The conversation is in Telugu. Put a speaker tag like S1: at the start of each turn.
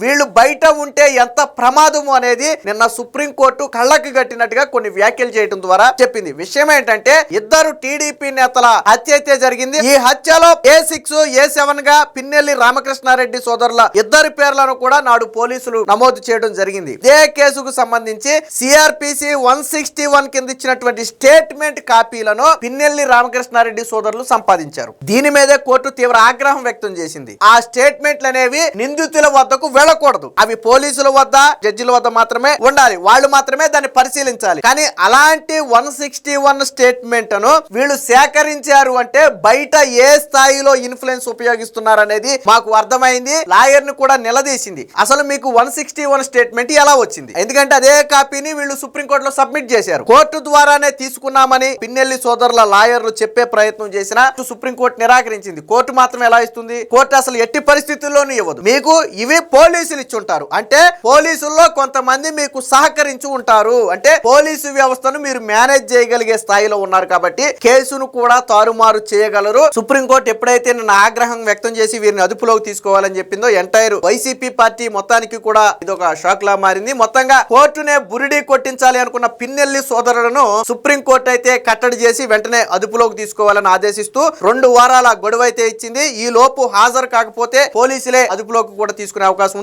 S1: వీళ్ళు బయట ఉంటే ఎంత ప్రమాదము అనేది నిన్న సుప్రీంకోర్టు కళ్ళకి కట్టినట్టుగా కొన్ని వ్యాఖ్యలు చేయడం ద్వారా చెప్పింది. విషయం ఏంటంటే ఇద్దరు టీడీపీ నేతల హత్య అయితే జరిగింది. ఈ హత్యలో A6 A7 గా పిన్నెల్లి రామకృష్ణారెడ్డి సోదరుల ఇద్దరి పేర్లను కూడా నాడు పోలీసులు నమోదు చేయడం జరిగింది. ఇదే కేసుకు సంబంధించి CRPC 161 కింద ఇచ్చినటువంటి స్టేట్మెంట్ కాపీలను పిన్నెల్లి రామకృష్ణారెడ్డి సోదరులు సంపాదించారు. దీని మీదే కోర్టు తీవ్ర ఆగ్రహం వ్యక్తం చేసింది. ఆ స్టేట్మెంట్లు అనేవి నిందితుల వద్దకు వెళ్ళకూడదు, అవి పోలీసుల వద్ద జడ్జిల వద్ద మాత్రమే ఉండాలి, వాళ్ళు మాత్రమే దాన్ని పరిశీలించాలి. కానీ అలాంటి 161 స్టేట్మెంట్ ను వీళ్ళు సేకరించారు అంటే బయట ఏ స్థాయిలో ఇన్ఫ్లుయెన్స్ ఉపయోగిస్తున్నారు అనేది మాకు అర్థమైంది. లాయర్ ని కూడా నిలదీసింది, అసలు మీకు 161 స్టేట్మెంట్ ఎలా వచ్చింది? ఎందుకంటే అదే కాపీని వీళ్ళు సుప్రీంకోర్టులో సబ్మిట్ చేశారు. కోర్టు ద్వారానే తీసుకున్నామని పిన్నెల్లి సోదరుల లాయర్లు చెప్పే ప్రయత్నం చేసినా సుప్రీంకోర్టు నిరాకరించింది. కోర్టు మాత్రం ఎలా ఇస్తుంది? కోర్టు అసలు ఎట్టి పరిస్థితుల్లోనూ ఇవ్వదు. మీకు ఇవి పోలీసులు ఇచ్చుంటారు అంటే పోలీసుల్లో కొంతమంది మీకు సహకరించి ఉంటారు అంటే పోలీసు వ్యవస్థను మీరు మేనేజ్ చేయగలిగే స్థాయిలో ఉన్నారు కాబట్టి కేసును కూడా తారుమారు చేయగలరు. సుప్రీంకోర్టు ఎప్పుడైతే నిన్న ఆగ్రహం వ్యక్తం చేసి వీరిని అదుపులోకి తీసుకోవాలని చెప్పిందో ఎంటైర్ వైసీపీ పార్టీ మొత్తానికి కూడా ఇదొక షాక్ లా మారింది. మొత్తంగా కోర్టునే బురిడి కొట్టించాలి అనుకున్న పిన్నెల్లి సోదరులను సుప్రీంకోర్టు అయితే కట్టడి చేసి వెంటనే అదుపులోకి తీసుకోవాలని ఆదేశిస్తూ 2 వారాల గడువు అయితే ఇచ్చింది. ఈ లోపు హాజరు కాకపోతే పోలీసులే అదుపులోకి కూడా తీసుకునే అవకాశం ఉంది.